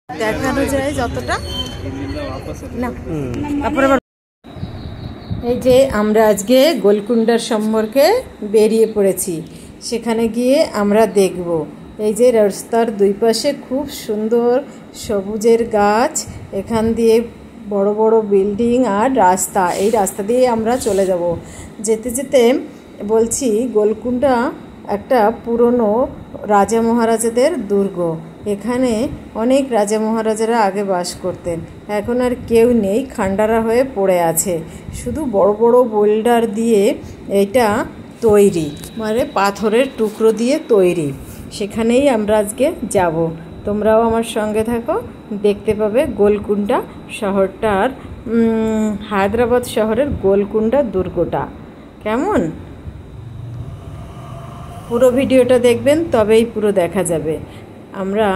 দেখানো যায় যতটা না। তারপরে এই যে আমরা আজকে গোলকুন্ডার সম্পর্কে বেরিয়ে পড়েছি, সেখানে গিয়ে আমরা দেখব। এই যে রাস্তার দুই পাশে খুব সুন্দর সবুজের গাছ, এখান দিয়ে বড় বড় বিল্ডিং আর রাস্তা, এই রাস্তা দিয়ে আমরা চলে যাব। যেতে যেতে বলছি, গোলকুন্ডা একটা পুরনো রাজা মহারাজাদের দুর্গ। এখানে অনেক রাজা মহারাজারা আগে বাস করতেন, এখন আর কেউ নেই, খান্ডারা হয়ে পড়ে আছে। শুধু বড় বড় বোল্ডার দিয়ে এটা তৈরি, মানে পাথরের টুকরো দিয়ে তৈরি। সেখানেই আমরা আজকে যাব, তোমরাও আমার সঙ্গে থাকো, দেখতে পাবে গোলকুন্ডা শহরটার, হায়দ্রাবাদ শহরের গোলকুন্ডা দুর্গটা কেমন। পুরো ভিডিওটা দেখবেন, তবেই পুরো দেখা যাবে। আমরা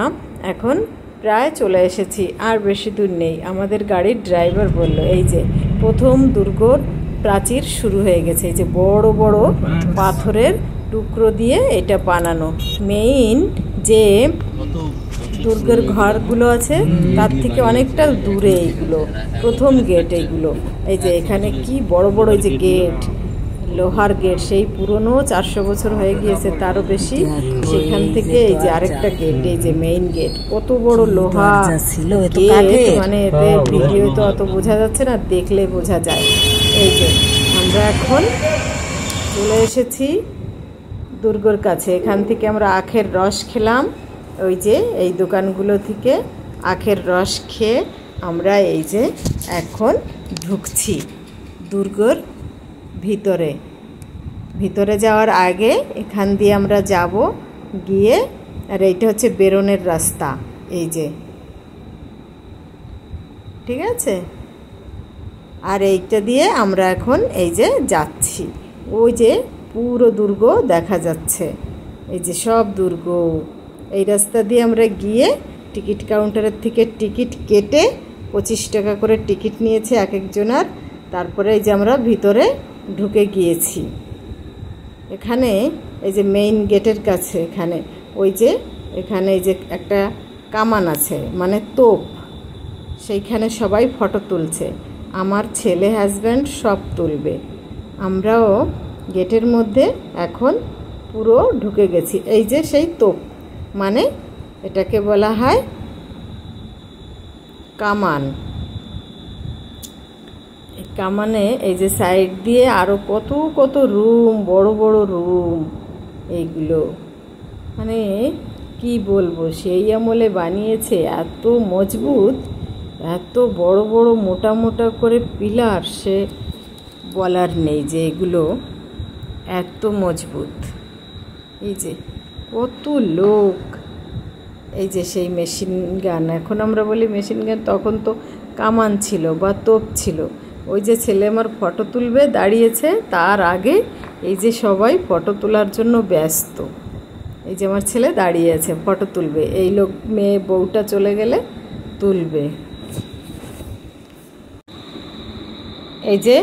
এখন প্রায় চলে এসেছি, আর বেশি দূর নেই। আমাদের গাড়ির ড্রাইভার বলল এই যে প্রথম দুর্গর প্রাচীর শুরু হয়ে গেছে। এই যে বড় বড় পাথরের টুকরো দিয়ে এটা বানানো। মেইন যে দুর্গের ঘরগুলো আছে তার থেকে অনেকটা দূরে এইগুলো, প্রথম গেট এইগুলো। এই যে এখানে কি বড় বড় এই যে গেট, লোহার গেট, সেই পুরনো 400 বছর হয়ে গিয়েছে, তারও বেশি। সেখান থেকে এই যে আরেকটা গেট, এই যে মেইন গেট, কত বড় লোহা গেট, মানে এতে ভিডিও তো অত বোঝা যাচ্ছে না, দেখলে বোঝা যায়। এই যে আমরা এখন চলে এসেছি দুর্গর কাছে। এখান থেকে আমরা আখের রস খেলাম, ওই যে এই দোকানগুলো থেকে আখের রস খেয়ে আমরা এই যে এখন ঢুকছি দুর্গর ভিতরে। ভিতরে যাওয়ার আগে এখান দিয়ে আমরা যাব, গিয়ে আর এইটা হচ্ছে বেরোনের রাস্তা, এই যে, ঠিক আছে। আর এইটা দিয়ে আমরা এখন এই যে যাচ্ছি, ওই যে পুরো দুর্গ দেখা যাচ্ছে, এই যে সব দুর্গ। এই রাস্তা দিয়ে আমরা গিয়ে টিকিট কাউন্টারের থেকে টিকিট কেটে 25 টাকা করে টিকিট নিয়েছে এক একজনার। তারপরে এই যে আমরা ভিতরে ঢুকে গিয়েছি। এখানে এই যে মেইন গেটের কাছে এখানে ওই যে এখানে এই যে একটা কামান আছে, মানে তোপ, সেইখানে সবাই ফটো তুলছে। আমার ছেলে হাজব্যান্ড সব তুলবে। আমরাও গেটের মধ্যে এখন পুরো ঢুকে গেছি। এই যে সেই তোপ, মানে এটাকে বলা হয় কামান। কামানে এই যে সাইড দিয়ে আরো কত কত রুম, বড় বড় রুম, এইগুলো মানে কি বলবো, সেই আমলে বানিয়েছে, এত মজবুত, এত বড় বড় মোটা মোটা করে পিলার, সে বলার নেই যে এগুলো এত মজবুত। এই যে কত লোক, এই যে সেই মেশিন গান, এখন আমরা বলি মেশিন গান, তখন তো কামান ছিল বা তোপ ছিল। ওই যে ছেলে আমার ফটো তুলবে দাঁড়িয়েছে, তার আগে এই যে সবাই ফটো তোলার জন্য ব্যস্ত। এই যে আমার ছেলে দাঁড়িয়ে আছে, ফটো তুলবে, এই লোক মেয়ে বউটা চলে গেলে তুলবে। এই যে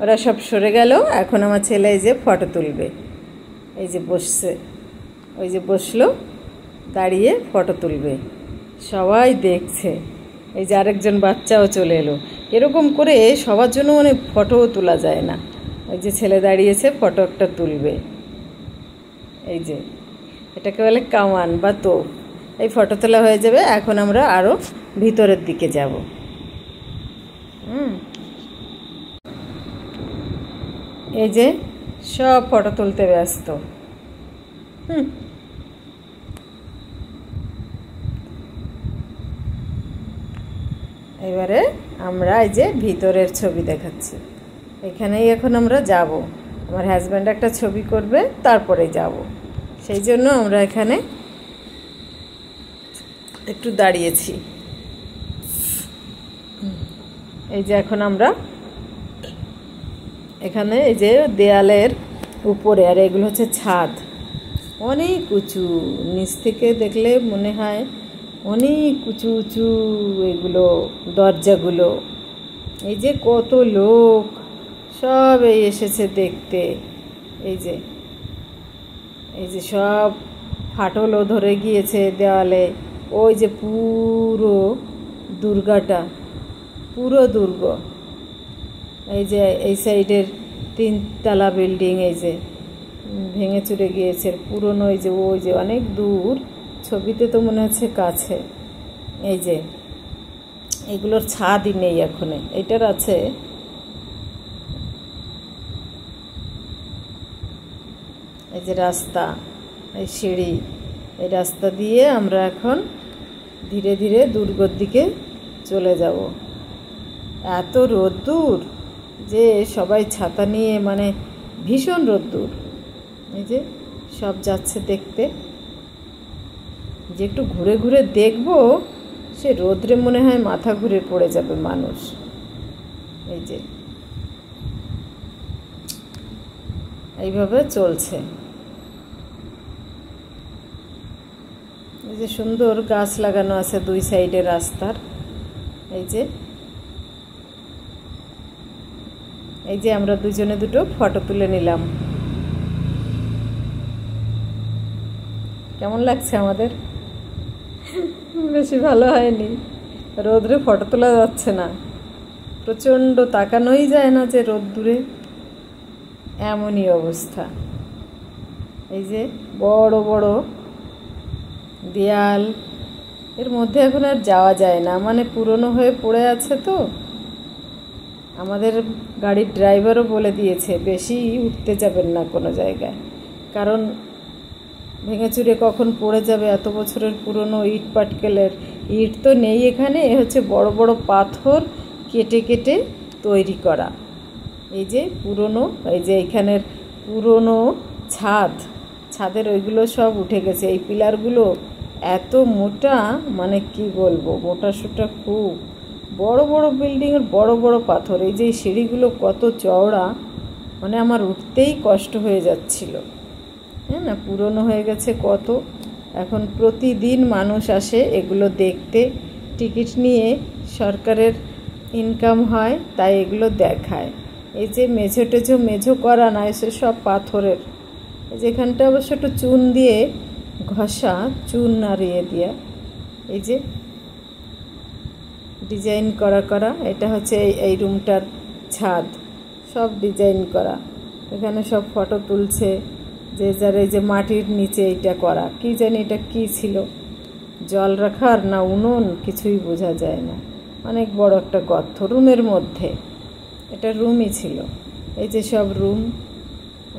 ওরা সব সরে গেল, এখন আমার ছেলে এই যে ফটো তুলবে। এই যে বসছে, ওই যে বসলো, দাঁড়িয়ে ফটো তুলবে, সবাই দেখছে। এই যে আরেকজন বাচ্চাও চলে এলো। এরকম করে সবার জন্য মানে ফটোও তোলা যায় না। ওই যে ছেলে দাঁড়িয়েছে, ফটো একটা তুলবে। এই যে এটাকে বলে কামান বা তোপ। এই ফটো তোলা হয়ে যাবে, এখন আমরা আরও ভিতরের দিকে যাব। এই যে সব ফটো তুলতে ব্যস্ত। এবারে আমরা এই যে ভিতরের ছবি দেখাচ্ছি, এখানেই এখন আমরা যাব। আমার হাজব্যান্ড একটা ছবি করবে, তারপরে যাব। সেই জন্য আমরা এখানে একটু দাঁড়িয়েছি। এই যে এখন আমরা এখানে এই যে দেয়ালের উপরে, আর এগুলো হচ্ছে ছাদ, অনেক উঁচু, নিচ থেকে দেখলে মনে হয় অনেক উঁচু উঁচু এগুলো দরজাগুলো। এই যে কত লোক সব এই এসেছে দেখতে। এই যে সব ফাটলও ধরে গিয়েছে দেওয়ালে, ওই যে পুরো দুর্গাটা, পুরো দুর্গ। এই যে এই সাইডের 3 তলা বিল্ডিং এই যে ভেঙে চুরে গিয়েছে, পুরনো। এই যে ওই যে অনেক দূর, ছবিতে তো মনে হচ্ছে কাছে। এই যে এগুলোর ছাদই নেই এখন, এটার আছে। এই যে রাস্তা, এই সিঁড়ি, এই রাস্তা দিয়ে আমরা এখন ধীরে ধীরে দুর্গর দিকে চলে যাব। এত রোদ্দুর যে সবাই ছাতা নিয়ে, মানে ভীষণ রোদ্দুর। এই যে সব যাচ্ছে দেখতে, যে একটু ঘুরে ঘুরে দেখবো, সে রোদ্রে মনে হয় মাথা ঘুরে পড়ে যাবে মানুষ। এই যে এইভাবে চলছে। এই যে সুন্দর গাছ লাগানো আছে 2 সাইডে রাস্তার। এই যে আমরা দুজনে দুটো ফটো তুলে নিলাম। কেমন লাগছে আমাদের? বেশি ভালো হয়নি, রোদ্রে ফটো তোলা যাচ্ছে না, প্রচণ্ড তাকানোই যায় না যে রোদ্দুরে, এমনই অবস্থা। এই যে বড় বড় দেয়াল, এর মধ্যে এখন আর যাওয়া যায় না, মানে পুরনো হয়ে পড়ে আছে তো। আমাদের গাড়ির ড্রাইভারও বলে দিয়েছে বেশি উঠতে যাবেন না কোনো জায়গায়, কারণ ভেঙে চুরে কখন পড়ে যাবে। এত বছরের পুরনো ইট পাটকেলের, ইট তো নেই এখানে, হচ্ছে বড় বড় পাথর কেটে কেটে তৈরি করা। এই যে পুরনো, এই যে এখানের পুরনো ছাদের ওইগুলো সব উঠে গেছে। এই পিলারগুলো এত মোটা, মানে কি বলবো, মোটা সোটা খুব। বড় বড় বিল্ডিংয়ের বড় বড় পাথর। এই যে সিঁড়িগুলো কত চওড়া, মানে আমার উঠতেই কষ্ট হয়ে যাচ্ছিল। হ্যাঁ না, পুরনো হয়ে গেছে কত। এখন প্রতিদিন মানুষ আসে এগুলো দেখতে, টিকিট নিয়ে, সরকারের ইনকাম হয়, তাই এগুলো দেখায়। এই যে মেঝো করা না, এসে সব পাথরের। যেখানটা অবশ্য একটু চুন দিয়ে ঘষা, চুন নাড়িয়ে দিয়া। এই যে ডিজাইন করা, এটা হচ্ছে এই রুমটার ছাদ, সব ডিজাইন করা। এখানে সব ফটো তুলছে যে যার। এই যে মাটির নিচে এটা করা, কি জানি এটা কি ছিল, জল রাখার না উনুন, কিছুই বোঝা যায় না। অনেক বড় একটা গর্ত রুমের মধ্যে, এটা রুমই ছিল। এই যে সব রুম,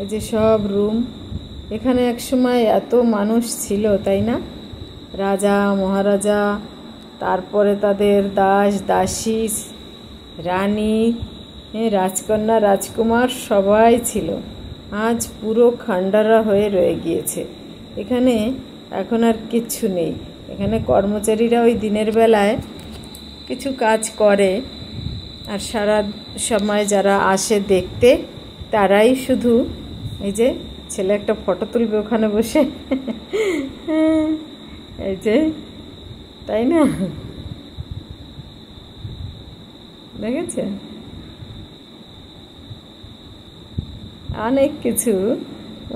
এই যে সব রুম। এখানে একসময় এত মানুষ ছিল, তাই না? রাজা মহারাজা, তারপরে তাদের দাস দাসী, রানী, রাজকন্যা রাজকুমার, সবাই ছিল। আজ পুরো খান্ডারা হয়ে রয়ে গিয়েছে। এখানে এখন আর কিচ্ছু নেই। এখানে কর্মচারীরা ওই দিনের বেলায় কিছু কাজ করে, আর সারা সময় যারা আসে দেখতে, তারাই শুধু। এই যে ছেলে একটা ফটো তুলবে ওখানে বসে, এই যে, তাই না? দেখেছে? অনেক কিছু,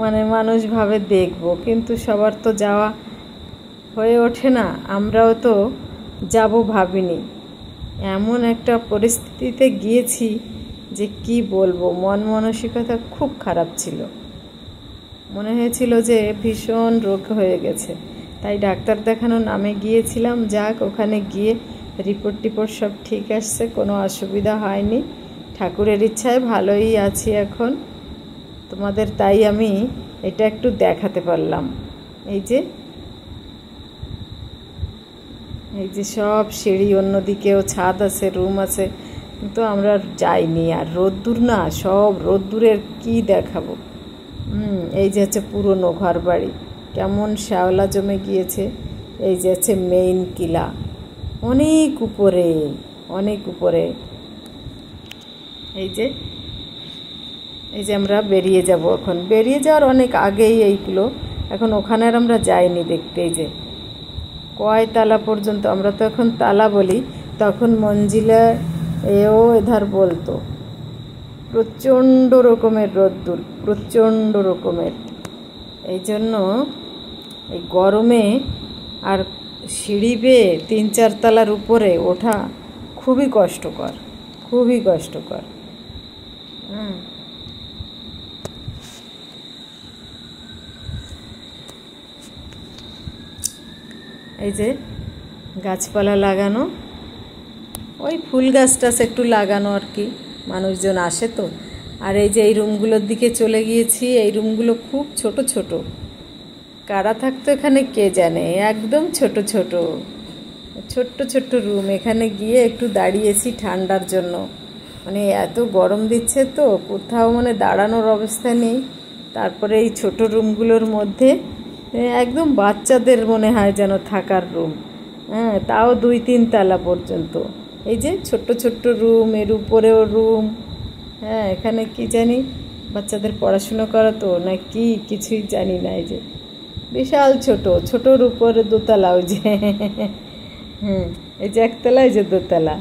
মানে মানুষ ভাবে দেখব, কিন্তু সবার তো যাওয়া হয়ে ওঠে না। আমরাও তো যাব ভাবিনি, এমন একটা পরিস্থিতিতে গিয়েছি যে কি বলবো, মন মানসিকতা খুব খারাপ ছিল। মনে হয়েছিল যে ভীষণ রোগ হয়ে গেছে, তাই ডাক্তার দেখানোর নামে গিয়েছিলাম। যাক, ওখানে গিয়ে রিপোর্ট সব ঠিক আসছে, কোনো অসুবিধা হয়নি। ঠাকুরের ইচ্ছায় ভালোই আছি এখন। তোমাদের তাই আমি এটা একটু দেখাতে পারলাম। এই যে সব সিঁড়ি, অন্যদিকেও ছাদ আছে, রুম আছে, কিন্তু আমরা যাইনি। আর রোদ্দুর না, সব রোদ্দুরের কি দেখাবো। এই যে হচ্ছে পুরনো ঘর বাড়ি, কেমন শ্যাওলা জমে গিয়েছে। এই যে হচ্ছে মেইন কিলা, অনেক উপরে, অনেক উপরে। এই যে আমরা বেরিয়ে যাব এখন, বেরিয়ে যাওয়ার অনেক আগেই এইগুলো। এখন ওখানে আর আমরা যাইনি দেখতে। এই যে কয় তালা পর্যন্ত, আমরা তো এখন তালা বলি, তখন মঞ্জিলা এও এধার বলতো। প্রচণ্ড রকমের রোদ্দুর, প্রচণ্ড রকমের। এই জন্য এই গরমে আর সিঁড়ি বেয়ে 3-4 তলার উপরে ওঠা খুবই কষ্টকর, খুবই কষ্টকর। এই যে গাছপালা লাগানো, ওই ফুল গাছ টাছ একটু লাগানো আর কি, মানুষজন আসে তো। আর এই যে এই রুমগুলোর দিকে চলে গিয়েছি, এই রুমগুলো খুব ছোট ছোট। কারা থাকতো এখানে কে জানে, একদম ছোট ছোট ছোট্ট ছোট্ট রুম। এখানে গিয়ে একটু দাঁড়িয়েছি ঠান্ডার জন্য, মানে এত গরম দিচ্ছে তো কোথাও মানে দাঁড়ানোর অবস্থা নেই। তারপরে এই ছোট রুমগুলোর মধ্যে একদম বাচ্চাদের মনে হয় যেন থাকার রুম, হ্যাঁ, তাও 2-3 তলা পর্যন্ত। এই যে ছোট্ট ছোট্ট রুম, এর উপরেও রুম। হ্যাঁ, এখানে কি জানি বাচ্চাদের পড়াশুনো করাতো না কি, কিছুই জানি না। এই যে বিশাল ছোট, ছোটোর উপরে দোতলা। ওই যে হুম, এই যে একতলা, এই যে দোতলা,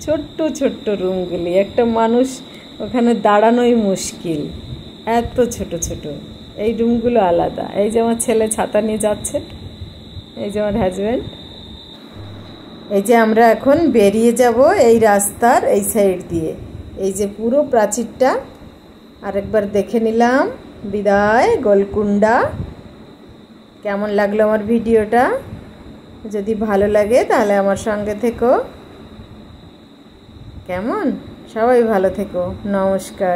ছোট্ট ছোট্ট রুমগুলি। একটা মানুষ ওখানে দাঁড়ানোই মুশকিল, এত ছোট ছোট। এই রুমগুলো আলাদা। এই যে আমার ছেলে ছাতা নিয়ে যাচ্ছে, এই যে আমার হাজব্যান্ড। এই যে আমরা এখন বেরিয়ে যাব এই রাস্তার এই সাইড দিয়ে। এই যে পুরো প্রাচীরটা আরেকবার দেখে নিলাম। বিদায় গোলকুন্ডা। কেমন লাগলো আমার ভিডিওটা? যদি ভালো লাগে তাহলে আমার সঙ্গে থেকো। কেমন? সবাই ভালো থেকো। নমস্কার।